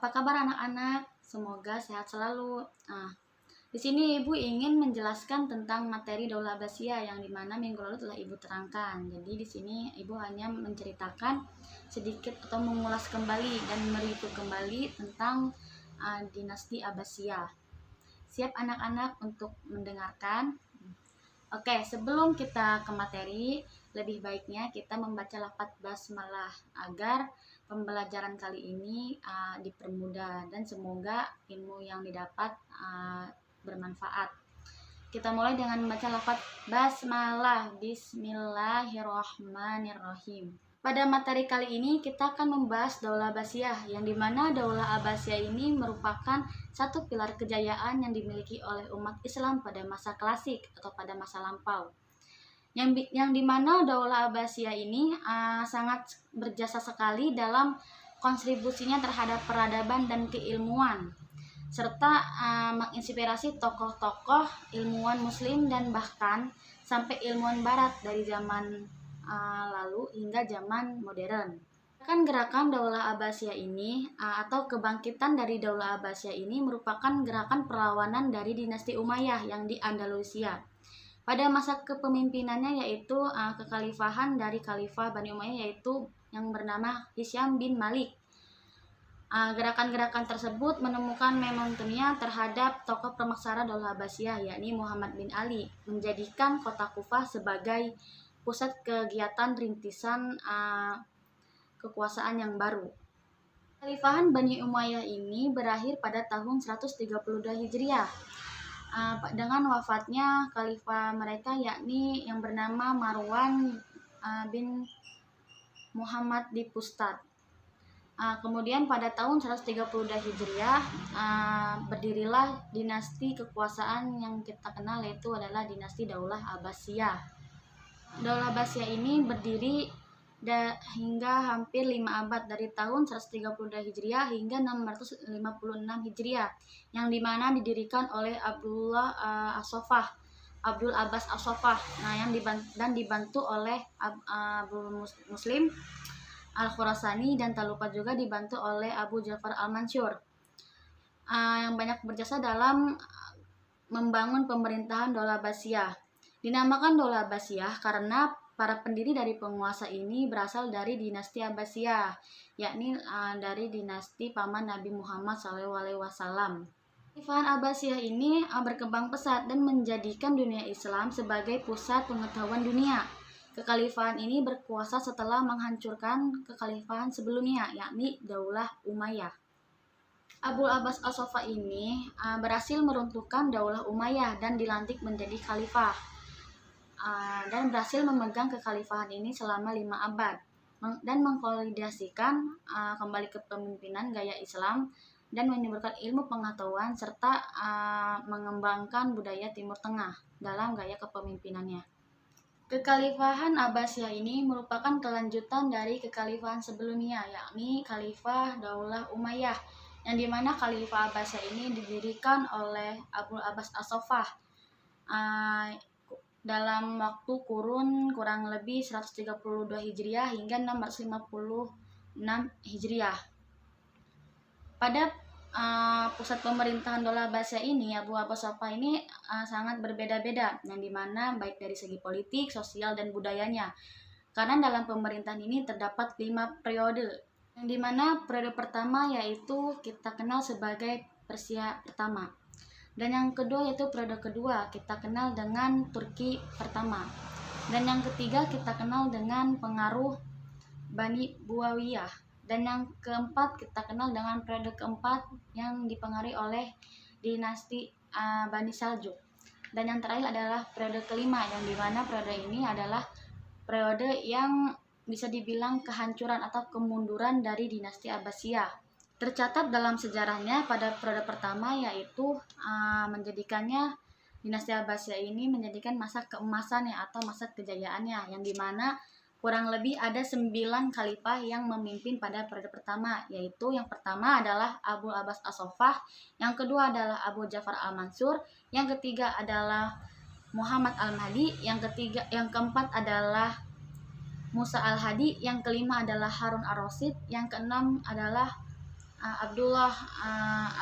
Apa kabar anak-anak? Semoga sehat selalu. Di sini Ibu ingin menjelaskan tentang materi Daulah Abbasiyah yang dimana minggu lalu telah Ibu terangkan. Jadi di sini Ibu hanya menceritakan sedikit atau mengulas kembali dan mereview kembali tentang dinasti Abbasiyah. Siap anak-anak untuk mendengarkan? Oke, sebelum kita ke materi, lebih baiknya kita membaca lafaz basmalah agar pembelajaran kali ini dipermudah dan semoga ilmu yang didapat bermanfaat. Kita mulai dengan membaca lafaz basmalah. Bismillahirrahmanirrahim. Pada materi kali ini kita akan membahas Daulah Abbasiyah, yang dimana Daulah Abbasiyah ini merupakan satu pilar kejayaan yang dimiliki oleh umat Islam pada masa klasik atau pada masa lampau. Yang dimana Daulah Abbasiyah ini sangat berjasa sekali dalam kontribusinya terhadap peradaban dan keilmuan, serta menginspirasi tokoh-tokoh ilmuwan muslim dan bahkan sampai ilmuwan barat dari zaman lalu hingga zaman modern. Gerakan Daulah Abbasiyah ini atau kebangkitan dari Daulah Abbasiyah ini merupakan gerakan perlawanan dari dinasti Umayyah yang di Andalusia. Pada masa kepemimpinannya yaitu kekhalifahan dari Khalifah Bani Umayyah yaitu yang bernama Hisyam bin Malik. Gerakan-gerakan tersebut menemukan momentumnya terhadap tokoh pemaksara Daulah Abbasiyah yakni Muhammad bin Ali, menjadikan kota Kufah sebagai pusat kegiatan rintisan kekuasaan yang baru. Kekhalifahan Bani Umayyah ini berakhir pada tahun 132 Hijriah dengan wafatnya khalifah mereka yakni yang bernama Marwan bin Muhammad di Pustad. Kemudian pada tahun 132 Hijriah berdirilah dinasti kekuasaan yang kita kenal, yaitu adalah dinasti Daulah Abbasiyah. Daulah Abbasiyah ini berdiri hingga hampir 5 abad, dari tahun 132 Hijriah hingga 656 Hijriah, yang dimana didirikan oleh Abdul Abbas As-Saffah, dan dibantu oleh Abu Muslim Al-Khurasani, dan tak lupa juga dibantu oleh Abu Ja'far Al-Mansur, yang banyak berjasa dalam membangun pemerintahan Daulah Abbasiyah. Dinamakan Daulah Abbasiyah karena para pendiri dari penguasa ini berasal dari dinasti Abbasiyah, yakni dari dinasti paman Nabi Muhammad SAW. Kekhalifahan Abbasiyah ini berkembang pesat dan menjadikan dunia Islam sebagai pusat pengetahuan dunia. Kekhalifahan ini berkuasa setelah menghancurkan kekhalifahan sebelumnya, yakni Daulah Umayyah. Abul Abbas As-Saffah ini berhasil meruntuhkan Daulah Umayyah dan dilantik menjadi khalifah, dan berhasil memegang kekhalifahan ini selama 5 abad dan mengkonsolidasikan kembali kepemimpinan gaya Islam dan menyebarkan ilmu pengetahuan serta mengembangkan budaya Timur Tengah dalam gaya kepemimpinannya. Kekhalifahan Abbasiyah ini merupakan kelanjutan dari kekhalifahan sebelumnya, yakni Khalifah Daulah Umayyah, yang dimana Khalifah Abbasiyah ini didirikan oleh Abul Abbas As-Saffah dalam waktu kurun kurang lebih 132 Hijriah hingga 656 Hijriah. Pada pusat pemerintahan Daulah Abbasiyah ini, Abu Abbas As-Saffah ini sangat berbeda-beda, yang dimana baik dari segi politik, sosial, dan budayanya. Karena dalam pemerintahan ini terdapat 5 periode, yang dimana periode pertama yaitu kita kenal sebagai Persia pertama, dan yang kedua yaitu periode kedua kita kenal dengan Turki pertama, dan yang ketiga kita kenal dengan pengaruh Bani Buawiyah, dan yang keempat kita kenal dengan periode keempat yang dipengaruhi oleh dinasti Bani Saljuk, dan yang terakhir adalah periode kelima, yang dimana periode ini adalah periode yang bisa dibilang kehancuran atau kemunduran dari dinasti Abbasiyah. Tercatat dalam sejarahnya pada periode pertama yaitu menjadikannya dinasti Abbasiyah ini menjadikan masa keemasannya atau masa kejayaannya, yang dimana kurang lebih ada 9 khalifah yang memimpin pada periode pertama, yaitu yang pertama adalah Abu Abbas As-Saffah, yang kedua adalah Abu Ja'far Al-Mansur, yang ketiga adalah Muhammad Al-Mahdi, yang keempat adalah Musa Al-Hadi, yang kelima adalah Harun Ar-Rasyid, yang keenam adalah Abdullah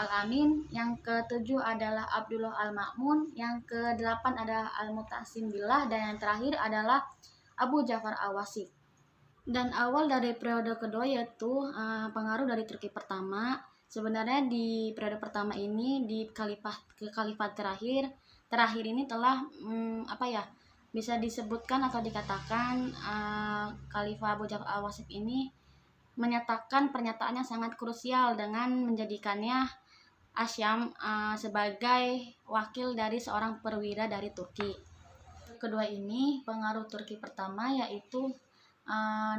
Al-Amin, yang ketujuh adalah Abdullah Al-Ma'mun, yang kedelapan adalah Al-Mutasim Billah, dan yang terakhir adalah Abu Ja'far Al-Wasik. Dan awal dari periode kedua yaitu pengaruh dari Turki pertama. Sebenarnya di periode pertama ini, di khalifat terakhir ini telah bisa disebutkan atau dikatakan Khalifah Abu Ja'far Al-Wasik ini menyatakan pernyataan yang sangat krusial dengan menjadikannya Asyam sebagai wakil dari seorang perwira dari Turki. Kedua ini pengaruh Turki pertama, yaitu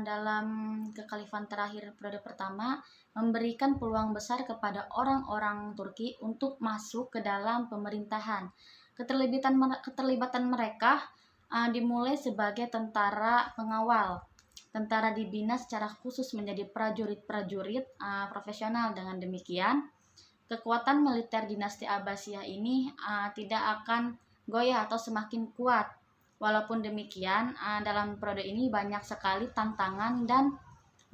dalam kekhalifan terakhir periode pertama memberikan peluang besar kepada orang-orang Turki untuk masuk ke dalam pemerintahan. Keterlibatan mereka dimulai sebagai tentara pengawal. Tentara dibina secara khusus menjadi prajurit-prajurit profesional. Dengan demikian, kekuatan militer dinasti Abbasiyah ini tidak akan goyah atau semakin kuat. Walaupun demikian, dalam periode ini banyak sekali tantangan dan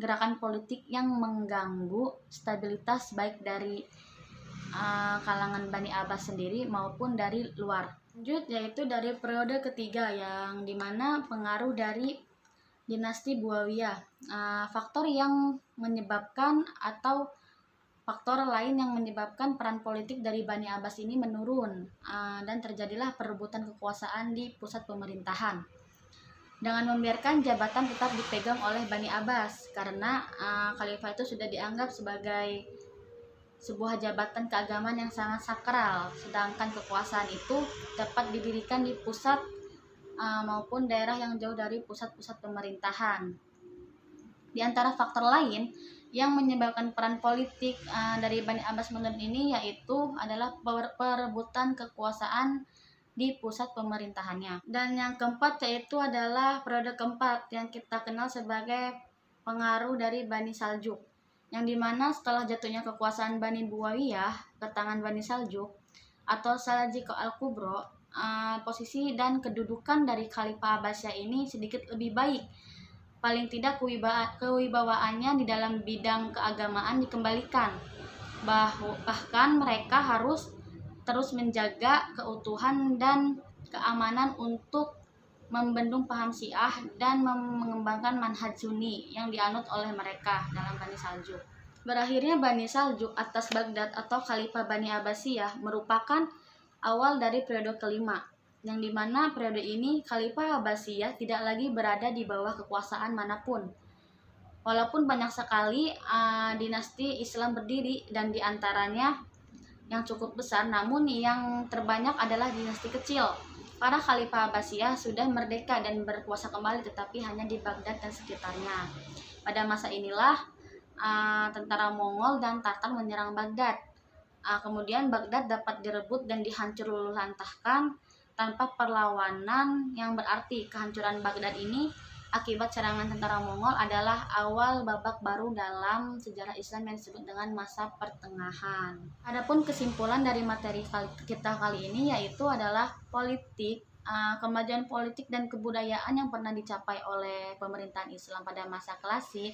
gerakan politik yang mengganggu stabilitas baik dari kalangan Bani Abbas sendiri maupun dari luar. Lanjut, yaitu dari periode ketiga, yang dimana pengaruh dari dinasti Buawiyah. Faktor lain yang menyebabkan peran politik dari Bani Abbas ini menurun, dan terjadilah perebutan kekuasaan di pusat pemerintahan dengan membiarkan jabatan tetap dipegang oleh Bani Abbas, karena khalifah itu sudah dianggap sebagai sebuah jabatan keagamaan yang sangat sakral, sedangkan kekuasaan itu dapat didirikan di pusat maupun daerah yang jauh dari pusat-pusat pemerintahan. Di antara faktor lain yang menyebabkan peran politik dari Bani Abbas menurun ini yaitu adalah perebutan kekuasaan di pusat pemerintahannya. Dan yang keempat yaitu adalah periode keempat yang kita kenal sebagai pengaruh dari Bani Saljuk, yang dimana setelah jatuhnya kekuasaan Bani Buawiyah ke tangan Bani Saljuk atau Salajiko Al-Kubro, posisi dan kedudukan dari Khalifah Abbasiyah ini sedikit lebih baik. Paling tidak kewibawaannya di dalam bidang keagamaan dikembalikan. Bahkan mereka harus terus menjaga keutuhan dan keamanan untuk membendung paham Syiah dan mengembangkan manhaj Sunni yang dianut oleh mereka dalam Bani Saljuk. Berakhirnya Bani Saljuk atas Baghdad atau Khalifah Bani Abbasiyah merupakan awal dari periode kelima, yang dimana periode ini Khalifah Abbasiyah tidak lagi berada di bawah kekuasaan manapun. Walaupun banyak sekali dinasti Islam berdiri dan diantaranya yang cukup besar, namun yang terbanyak adalah dinasti kecil. Para Khalifah Abbasiyah sudah merdeka dan berkuasa kembali, tetapi hanya di Baghdad dan sekitarnya. Pada masa inilah tentara Mongol dan Tatar menyerang Baghdad. Kemudian Baghdad dapat direbut dan dihancur-lantahkan tanpa perlawanan yang berarti. Kehancuran Baghdad ini akibat serangan tentara Mongol adalah awal babak baru dalam sejarah Islam yang disebut dengan masa pertengahan. Adapun kesimpulan dari materi kita kali ini yaitu adalah kemajuan politik dan kebudayaan yang pernah dicapai oleh pemerintahan Islam pada masa klasik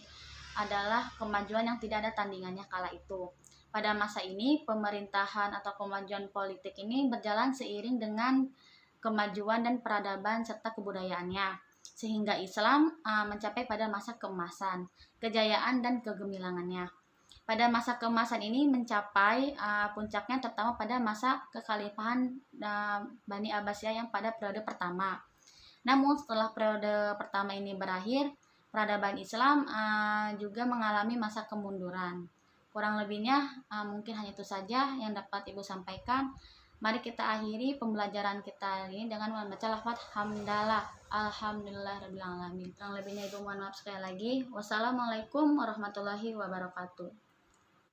adalah kemajuan yang tidak ada tandingannya kala itu. Pada masa ini, pemerintahan atau kemajuan politik ini berjalan seiring dengan kemajuan dan peradaban serta kebudayaannya, sehingga Islam mencapai pada masa keemasan, kejayaan dan kegemilangannya. Pada masa keemasan ini mencapai puncaknya terutama pada masa kekhalifahan Bani Abbasiyah yang pada periode pertama. Namun setelah periode pertama ini berakhir, peradaban Islam juga mengalami masa kemunduran. Kurang lebihnya mungkin hanya itu saja yang dapat Ibu sampaikan. Mari kita akhiri pembelajaran kita ini dengan membaca lafaz hamdalah. Alhamdulillahirabbil alamin. Kurang lebihnya Ibu mohon maaf sekali lagi. Wassalamualaikum warahmatullahi wabarakatuh.